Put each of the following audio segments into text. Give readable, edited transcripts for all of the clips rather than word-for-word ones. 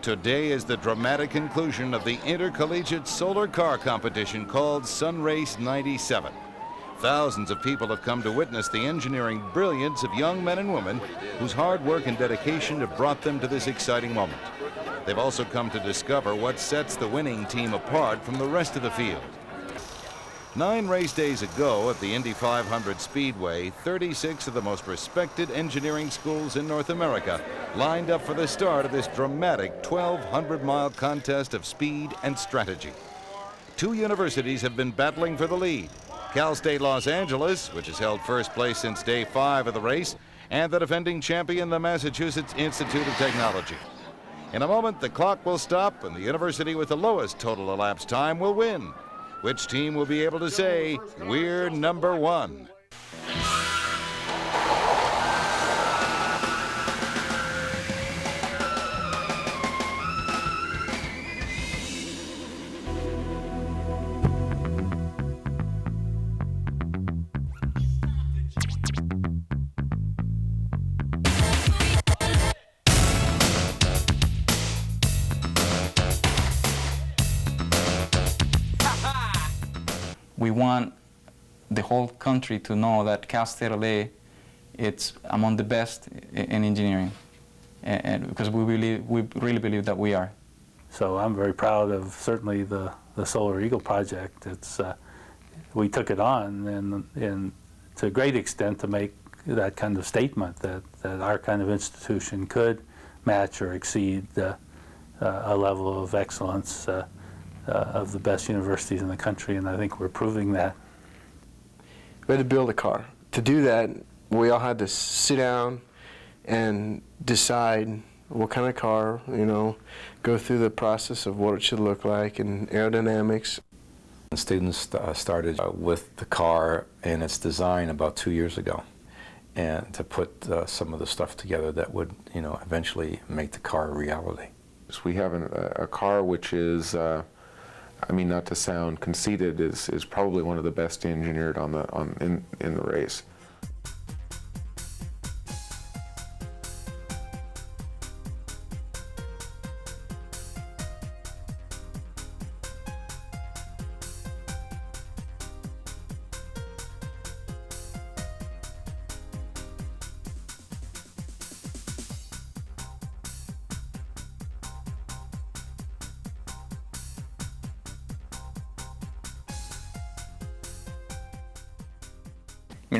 Today is the dramatic conclusion of the intercollegiate solar car competition called Sunrayce 97. Thousands of people have come to witness the engineering brilliance of young men and women whose hard work and dedication have brought them to this exciting moment. They've also come to discover what sets the winning team apart from the rest of the field. 9 race days ago at the Indy 500 Speedway, 36 of the most respected engineering schools in North America lined up for the start of this dramatic 1,200-mile contest of speed and strategy. 2 universities have been battling for the lead. Cal State Los Angeles, which has held first place since day 5 of the race, and the defending champion, the Massachusetts Institute of Technology. In a moment, the clock will stop and the university with the lowest total elapsed time will win. Which team will be able to say, "We're number 1"? We want the whole country to know that Cal State L.A. it's among the best in engineering, and because we really believe that we are. So I'm very proud of certainly the Solar Eagle project. It's we took it on and to a great extent to make that kind of statement that our kind of institution could match or exceed a level of excellence of the best universities in the country, and I think we're proving that. We had to build a car. To do that, we all had to sit down and decide what kind of car, go through the process of what it should look like and aerodynamics. The students started with the car and its design about 2 years ago, and to put some of the stuff together that would, eventually make the car a reality. So we have a car which is, not to sound conceited, is probably one of the best engineered in the race.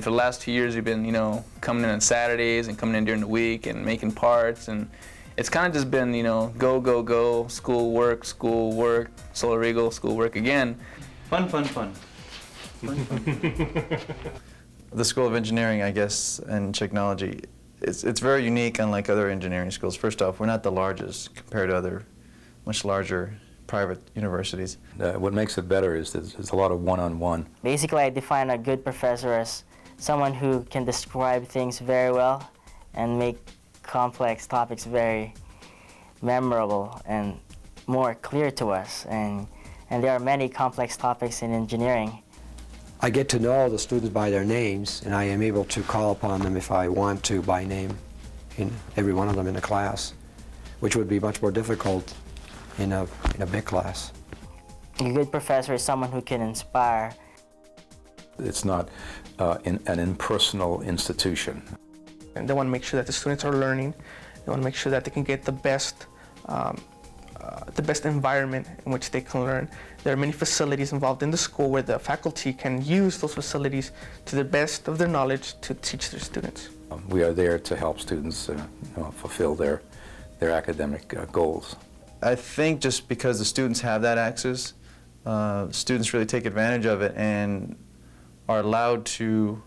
For the last 2 years, we've been, coming in on Saturdays and coming in during the week and making parts, and it's kind of just been, go, go, go, school, work, Solar Eagle, school, work again. Fun, fun, fun. Fun, fun. The School of Engineering, I guess, and Technology, it's very unique, unlike other engineering schools. First off, we're not the largest compared to other much larger private universities. What makes it better is there's a lot of one-on-one. Basically, I define a good professor as someone who can describe things very well and make complex topics very memorable and more clear to us. And there are many complex topics in engineering. I get to know the students by their names, and I am able to call upon them if I want to by name in every one of them in a class, which would be much more difficult in a big class. A good professor is someone who can inspire. It's not an impersonal institution. And they want to make sure that the students are learning. They want to make sure that they can get the best environment in which they can learn. There are many facilities involved in the school where the faculty can use those facilities to the best of their knowledge to teach their students. We are there to help students fulfill their academic goals. I think just because the students have that access, students really take advantage of it and are allowed to,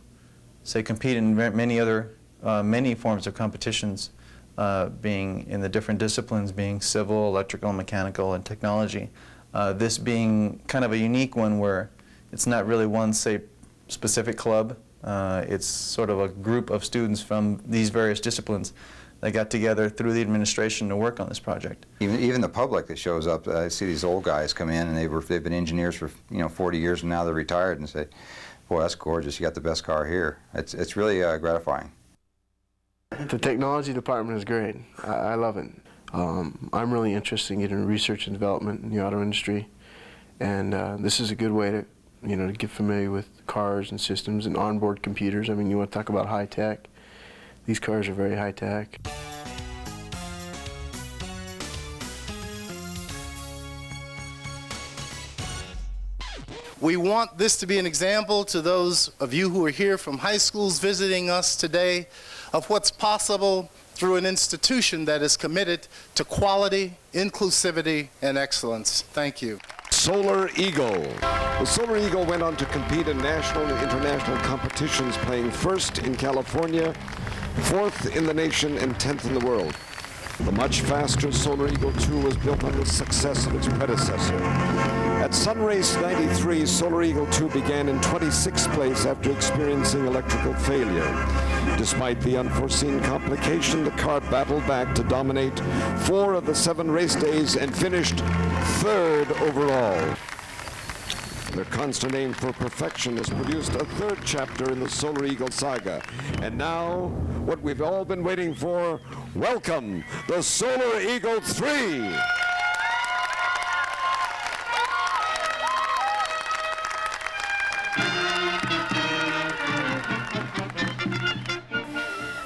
say, compete in many forms of competitions, being in the different disciplines, being civil, electrical, mechanical, and technology. This being kind of a unique one where it's not really one, say, specific club. It's sort of a group of students from these various disciplines that got together through the administration to work on this project. Even the public that shows up, I see these old guys come in and they've been engineers for 40 years and now they're retired and say, "Boy, that's gorgeous, you got the best car here." It's really gratifying. The technology department is great. I love it. I'm really interested in getting research and development in the auto industry, and this is a good way to, to get familiar with cars and systems and onboard computers. I mean, you want to talk about high tech. These cars are very high tech. We want this to be an example to those of you who are here from high schools visiting us today of what's possible through an institution that is committed to quality, inclusivity, and excellence. Thank you. Solar Eagle. The Solar Eagle went on to compete in national and international competitions, playing first in California, fourth in the nation, and 10th in the world. The much faster Solar Eagle 2 was built on the success of its predecessor. At Sunrayce 93, Solar Eagle 2 began in 26th place after experiencing electrical failure. Despite the unforeseen complication, the car battled back to dominate 4 of the 7 race days and finished 3rd overall. Their constant aim for perfection has produced a 3rd chapter in the Solar Eagle saga. And now, what we've all been waiting for, welcome the Solar Eagle 3!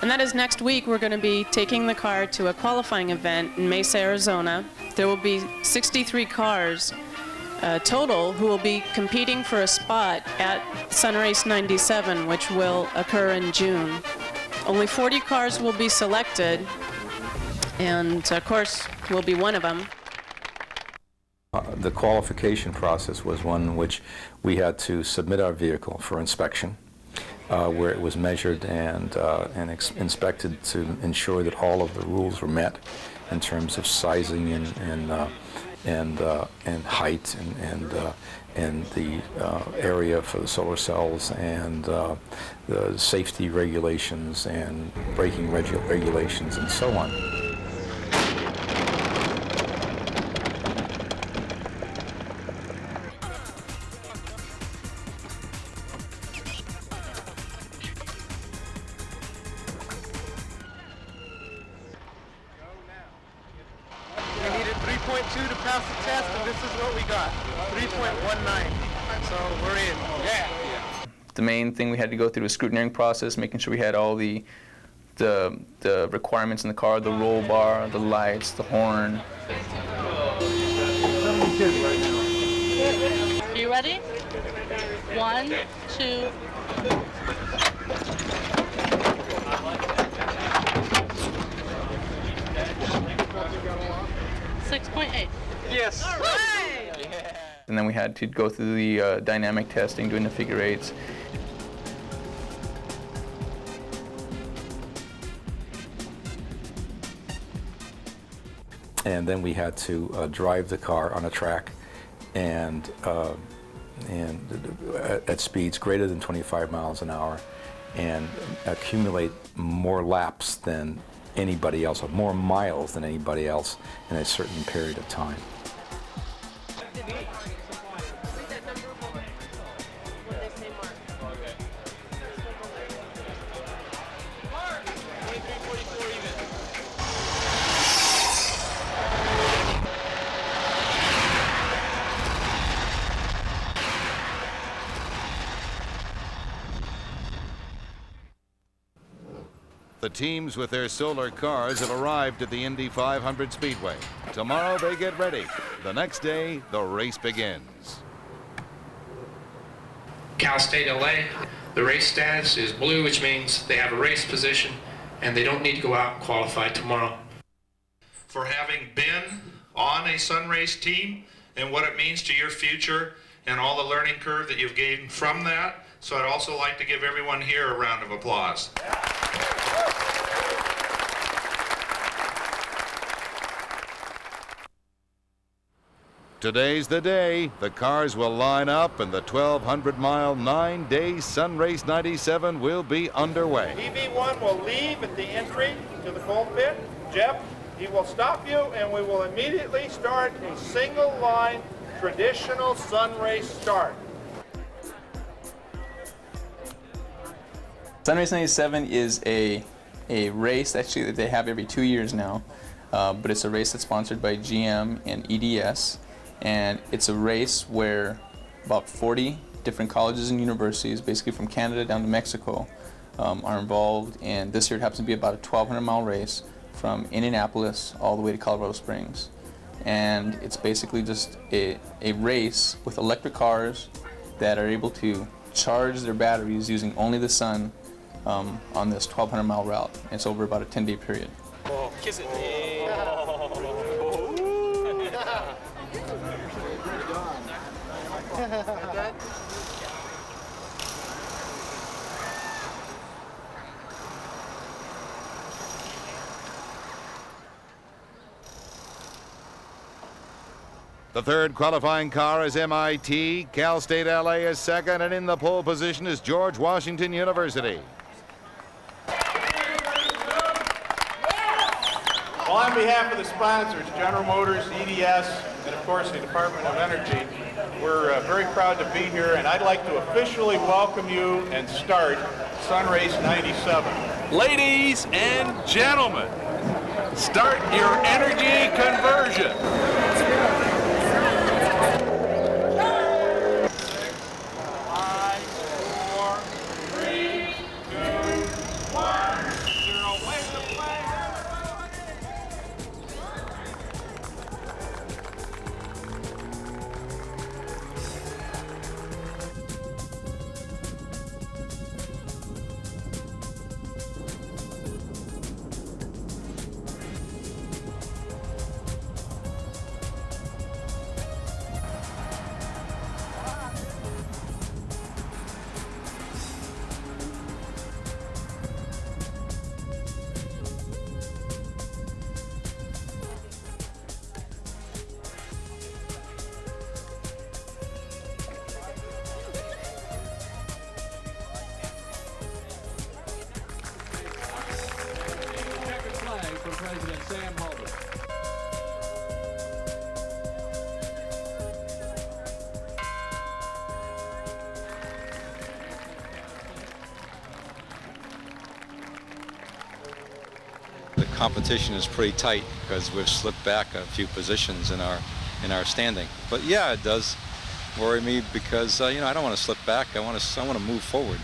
And that is next week. We're going to be taking the car to a qualifying event in Mesa, Arizona. There will be 63 cars total who will be competing for a spot at Sunrayce 97, which will occur in June. Only 40 cars will be selected, and of course, we'll be one of them. The qualification process was one in which we had to submit our vehicle for inspection, where it was measured and inspected to ensure that all of the rules were met in terms of sizing and height and the area for the solar cells and the safety regulations and braking regulations and so on. To pass the test, and this is what we got, 3.19. So we're in. Yeah. The main thing we had to go through was scrutineering process, making sure we had all the requirements in the car, the roll bar, the lights, the horn. Are you ready? 1, 2. 6.8. Yes. All right. And then we had to go through the dynamic testing, doing the figure eights. And then we had to drive the car on a track and at speeds greater than 25 miles an hour and accumulate more laps than anybody else, or more miles than anybody else in a certain period of time. The teams with their solar cars have arrived at the Indy 500 Speedway. Tomorrow they get ready. The next day, the race begins. Cal State L.A., the race status is blue, which means they have a race position and they don't need to go out and qualify tomorrow. For having been on a Sunrayce team and what it means to your future and all the learning curve that you've gained from that. So I'd also like to give everyone here a round of applause. Today's the day. The cars will line up and the 1,200-mile, 9-day Sunrayce 97 will be underway. EV1 will leave at the entry to the cold pit. Jeff, he will stop you, and we will immediately start a single-line traditional Sunrayce start. Sunrayce 97 is a race actually that they have every 2 years now. but it's a race that's sponsored by GM and EDS, and it's a race where about 40 different colleges and universities, basically from Canada down to Mexico, are involved, and this year it happens to be about a 1,200-mile race from Indianapolis all the way to Colorado Springs. And it's basically just a race with electric cars that are able to charge their batteries using only the sun on this 1,200-mile route. It's over about a 10-day period. Oh, kiss it. The third qualifying car is MIT, Cal State L.A. is second, and in the pole position is George Washington University. Well, on behalf of the sponsors, General Motors, EDS, and of course the Department of Energy, we're very proud to be here, and I'd like to officially welcome you and start Sunrayce 97. Ladies and gentlemen, start your energy conversion. 5, 4, 3, 2, 1, 0. Wave the flag. President Sam Halbert. The competition is pretty tight because we've slipped back a few positions in our standing. But yeah, it does worry me because you know, I don't want to slip back. I want to move forward.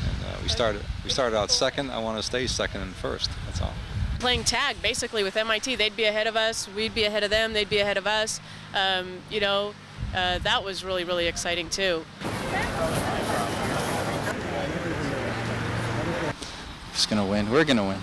And we started out second. I want to stay second and first. That's all. Playing tag basically with MIT. They'd be ahead of us, we'd be ahead of them, they'd be ahead of us. You know, that was really, really exciting too. Just gonna win. We're gonna win.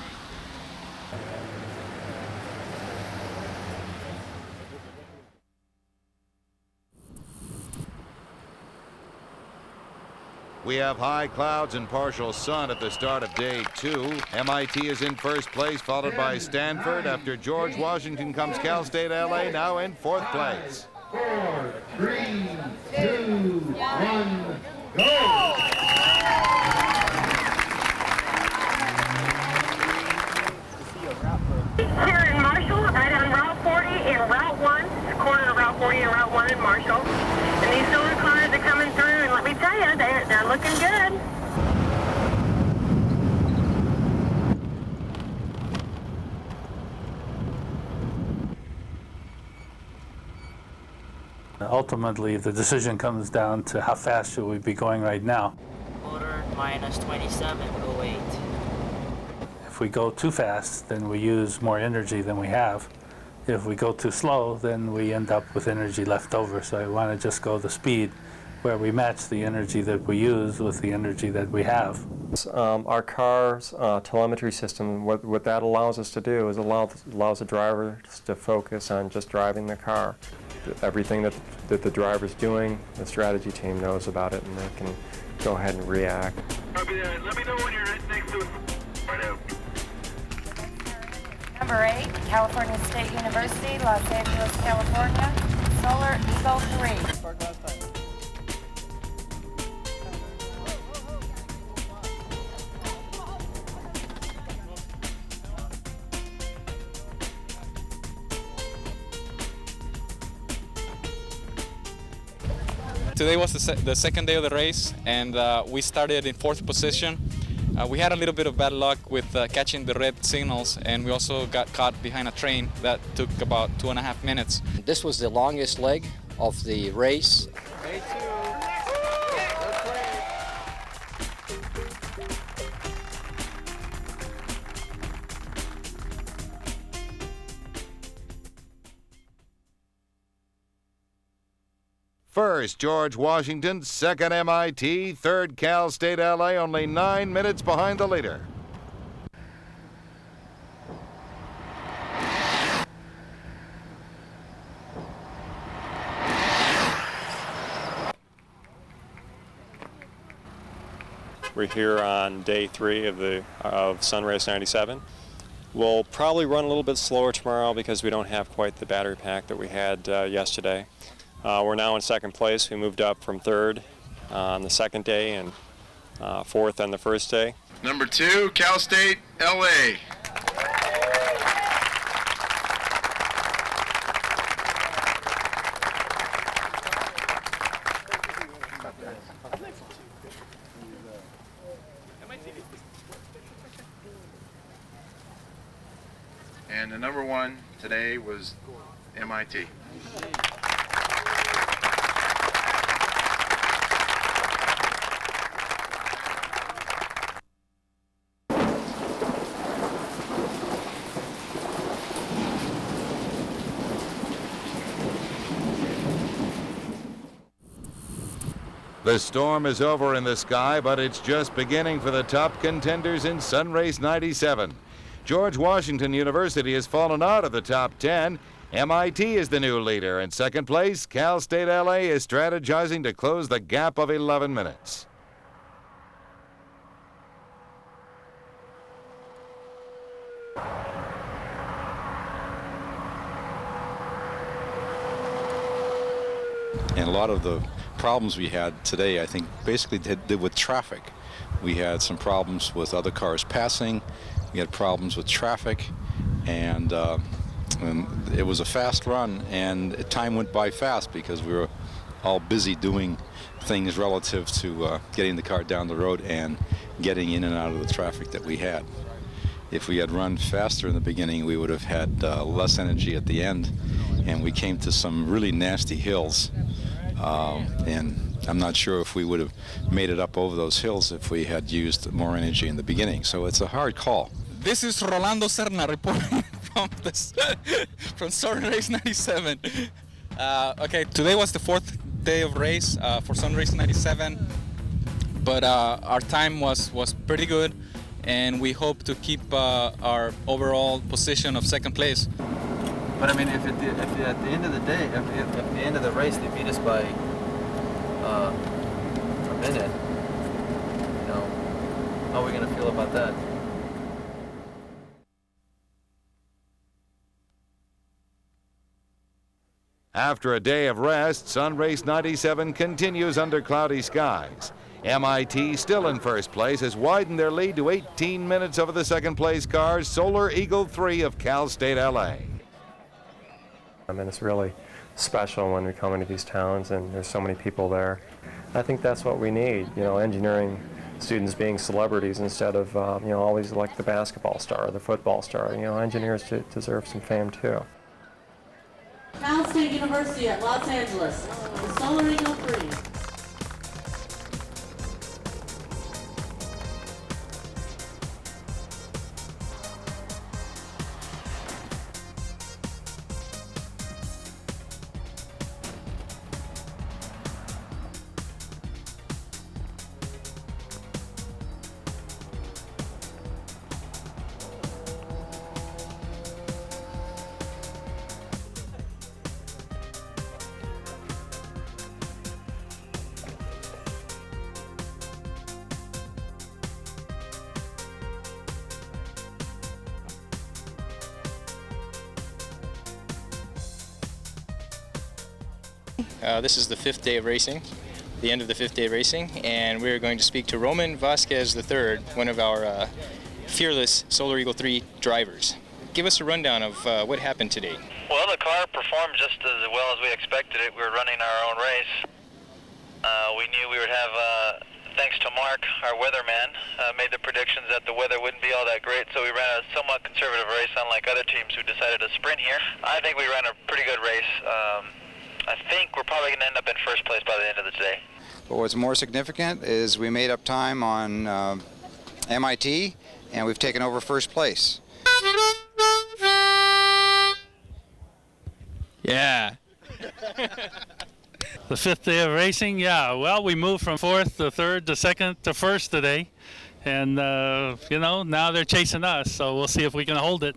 We have high clouds and partial sun at the start of day 2. MIT is in first place, followed by Stanford. After George Washington comes Cal State L.A., now in fourth place. 4, 3, 2, 1, go! Here in Marshall, right on Route 40 and Route 1, corner of Route 40 and Route 1 in Marshall. And these solar cars are coming through, and let me tell you, they're looking good. Ultimately, the decision comes down to how fast should we be going right now. Motor minus 2708. If we go too fast, then we use more energy than we have. If we go too slow, then we end up with energy left over. So I want to just go the speed where we match the energy that we use with the energy that we have. Our car's telemetry system, what that allows us to do is allows the driver to focus on just driving the car. Everything that the driver's doing, the strategy team knows about it, and they can go ahead and react. Let me know when you're next to it. Right out. Number 8, California State University, Los Angeles, California, Solar Eagle 3. Today was the second day of the race, and we started in 4th position. We had a little bit of bad luck with catching the red signals, and we also got caught behind a train that took about 2.5 minutes. This was the longest leg of the race. First, George Washington, second MIT, third Cal State L.A., only 9 minutes behind the leader. We're here on day 3 of Sunrayce 97. We'll probably run a little bit slower tomorrow because we don't have quite the battery pack that we had yesterday. We're now in second place. We moved up from third on the second day and fourth on the first day. Number 2, Cal State L.A. And the number 1 today was MIT. The storm is over in the sky, but it's just beginning for the top contenders in Sunrayce 97. George Washington University has fallen out of the top 10. MIT is the new leader. In second place, Cal State L.A. is strategizing to close the gap of 11 minutes. And a lot of the problems we had today, I think, basically did with traffic. We had some problems with other cars passing. We had problems with traffic, and it was a fast run, and time went by fast because we were all busy doing things relative to getting the car down the road and getting in and out of the traffic that we had. If we had run faster in the beginning, we would have had less energy at the end, and we came to some really nasty hills, and I'm not sure if we would have made it up over those hills if we had used more energy in the beginning. So it's a hard call. This is Rolando Serna reporting from Sunrayce 97. Okay, today was the 4th day of race for Sunrayce 97, but our time was pretty good, and we hope to keep our overall position of second place. But I mean, if at the end of the day, if at the end of the race they beat us by a minute, you know, how are we going to feel about that? After a day of rest, Sunrayce 97 continues under cloudy skies. MIT, still in first place, has widened their lead to 18 minutes over the second place cars, Solar Eagle 3 of Cal State L.A. I mean, it's really special when we come into these towns and there's so many people there. I think that's what we need, you know, engineering students being celebrities instead of, you know, always like the basketball star or the football star. You know, engineers deserve some fame too. Cal State University at Los Angeles, the Solar Eagle 3. This is the 5th day of racing, the end of the 5th day of racing, and we're going to speak to Roman Vasquez III, one of our fearless Solar Eagle 3 drivers. Give us a rundown of what happened today. Well, the car performed just as well as we expected it. We were running our own race. We knew we would have thanks to Mark, our weatherman, made the predictions that the weather wouldn't be all that great, so we ran a somewhat conservative race, unlike other teams who decided to sprint here. I think we ran a pretty good race. I think we're probably going to end up in first place by the end of the day. But what's more significant is we made up time on MIT, and we've taken over first place. Yeah. The fifth day of racing, yeah. Well, we moved from fourth to third to second to first today. And, you know, now they're chasing us, so we'll see if we can hold it.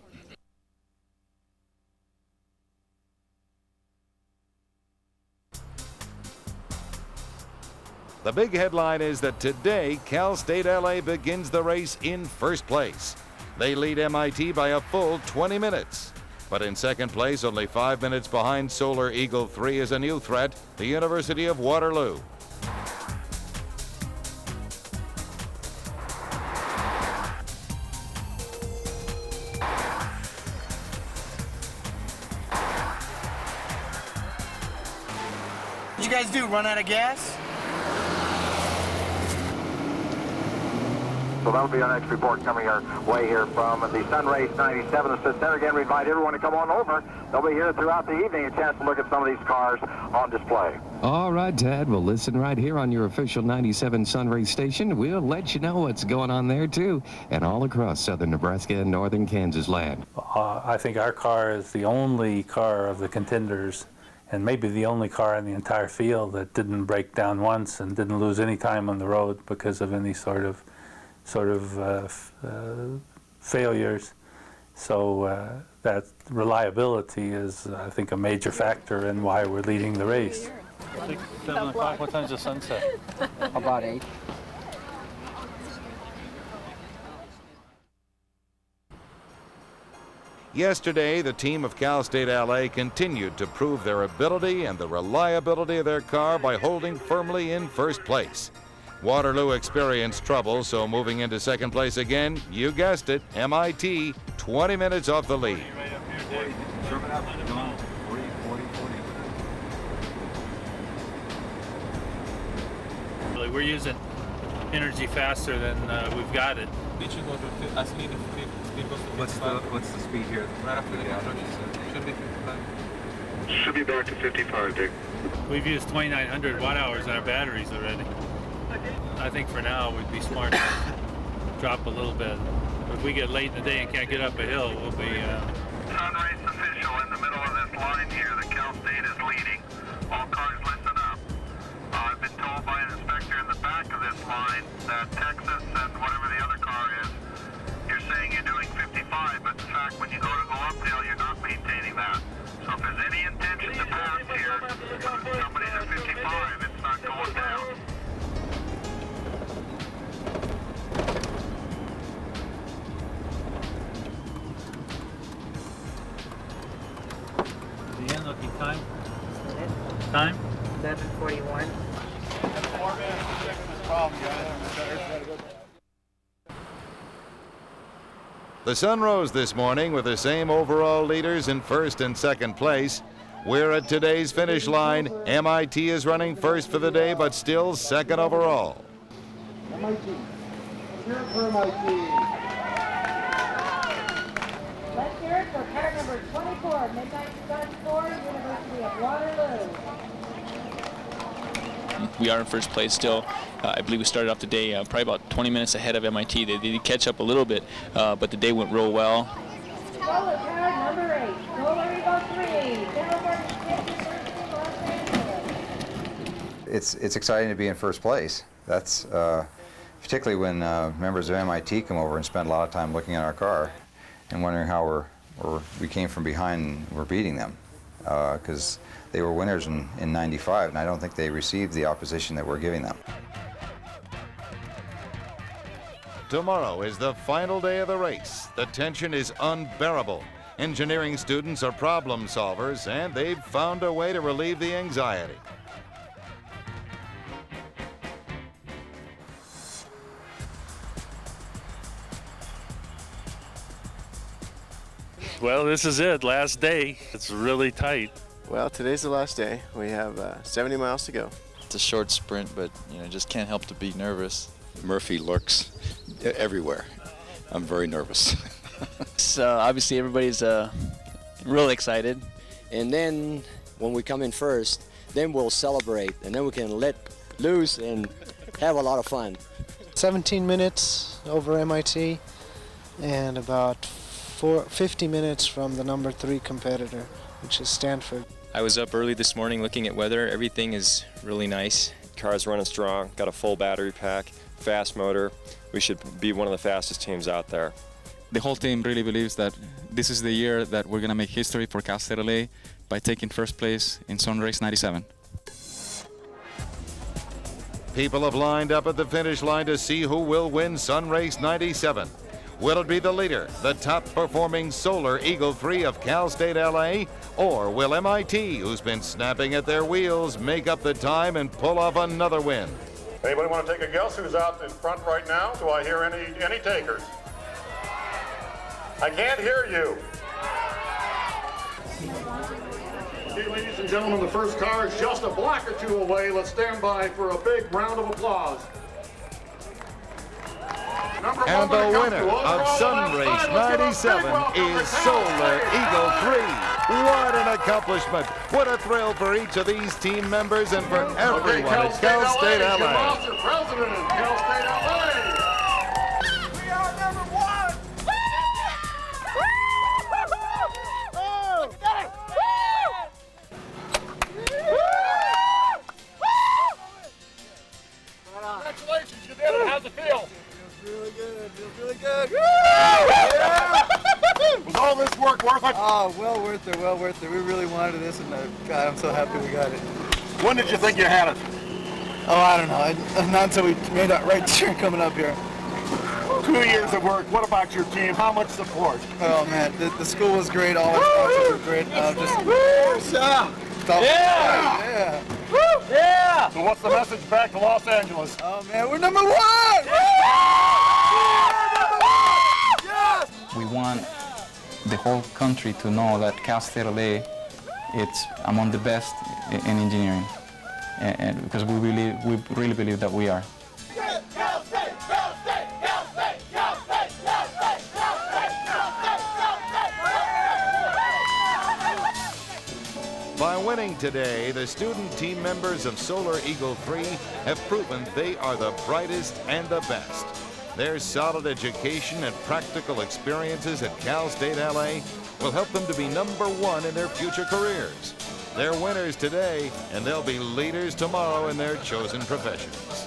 The big headline is that today, Cal State L.A. begins the race in first place. They lead MIT by a full 20 minutes. But in second place, only 5 minutes behind Solar Eagle 3 is a new threat, the University of Waterloo. What'd you guys do, run out of gas? So that'll be our next report coming our way here from the Sunrayce 97. It says, there again, we invite everyone to come on over. They'll be here throughout the evening, a chance to look at some of these cars on display. All right, Ted. Well, listen right here on your official 97 Sunrayce station. We'll let you know what's going on there, too, and all across southern Nebraska and northern Kansas land. I think our car is the only car of the contenders, and maybe the only car in the entire field that didn't break down once and didn't lose any time on the road because of any sort of failures. So that reliability is, I think, a major factor in why we're leading the race. 6, 7 o'clock, what time's the sunset? About 8. Yesterday, the team of Cal State L.A. continued to prove their ability and the reliability of their car by holding firmly in first place. Waterloo experienced trouble, so moving into second place again, you guessed it, MIT, 20 minutes off the lead. We're using energy faster than we've got it. What's the speed here? Right after the construction, should be 55. Should be back to 55, Dick. We've used 2,900 watt-hours in our batteries already. I think for now we'd be smart to drop a little bit. If we get late in the day and can't get up a hill, we'll be... Sunrayce official in the middle of this line here. The Cal State is leading. All cars listen up. I've been told by an inspector in the back of this line that Texas and whatever the other car is, you're saying you're doing 55, but in fact when you go uphill, you're not maintaining that. So if there's any intention to pass here, somebody's at 55, it's not going down. The end looking time? Time? 7:41. The sun rose this morning with the same overall leaders in first and second place. We're at today's finish line. MIT is running first for the day, but still second overall. MIT. Here for MIT. Let's hear it for car number 24, Midnight Sun 4, University of Waterloo. We are in first place still. I believe we started off the day probably about 20 minutes ahead of MIT. They did catch up a little bit, but the day went real well. Solar car number 8, Solar Eagle 3, Stanford University, Los Angeles. It's exciting to be in first place. That's particularly when members of MIT come over and spend a lot of time looking at our car and wondering how we came from behind and we're beating them, because they were winners in 95, and I don't think they received the opposition that we're giving them. Tomorrow is the final day of the race. The tension is unbearable. Engineering students are problem solvers, and they've found a way to relieve the anxiety. Well, this is it, last day. It's really tight. Well, today's the last day. We have 70 miles to go. it's a short sprint, but just can't help to be nervous. Murphy lurks everywhere. I'm very nervous. So obviously everybody's real excited. And then when we come in first, then we'll celebrate, and then we can let loose and have a lot of fun. 17 minutes over MIT and about 50 minutes from the number 3 competitor, which is Stanford. I was up early this morning looking at weather. Everything is really nice. Car's running strong, got a full battery pack, fast motor. We should be one of the fastest teams out there. The whole team really believes that this is the year that we're going to make history for Cal State L.A. by taking first place in Sunrayce 97. People have lined up at the finish line to see who will win Sunrayce 97. Will it be the leader, the top-performing Solar Eagle 3 of Cal State L.A., or will MIT, who's been snapping at their wheels, make up the time and pull off another win? Anybody want to take a guess who's out in front right now? Do I hear any takers? I can't hear you. Okay, ladies and gentlemen, the first car is just a block or two away. Let's stand by for a big round of applause. And the winner of Sunrayce 97 is Solar Eagle 3. What an accomplishment. What a thrill for each of these team members and for everyone at Cal State L.A. Your president of Cal State L.A. We are number 1! Congratulations, you did it. How's it feel? Really good. Feels really good. Was all this work worth it? Oh, well worth it, well worth it. We really wanted this, and God, I'm so happy we got it. When did you think you had it? Oh, I don't know. Not until we made that right turn coming up here. 2 years of work. What about your team? How much support? Oh, man, the school was great. All our sponsors were great. Yeah! Yeah! So what's the message back to Los Angeles? Oh, man, we're number 1! We want the whole country to know that Cal State L.A. it's among the best in engineering, and because we really believe that we are. By winning today, the student team members of Solar Eagle 3 have proven they are the brightest and the best. Their solid education and practical experiences at Cal State L.A. will help them to be number 1 in their future careers. They're winners today, and they'll be leaders tomorrow in their chosen professions.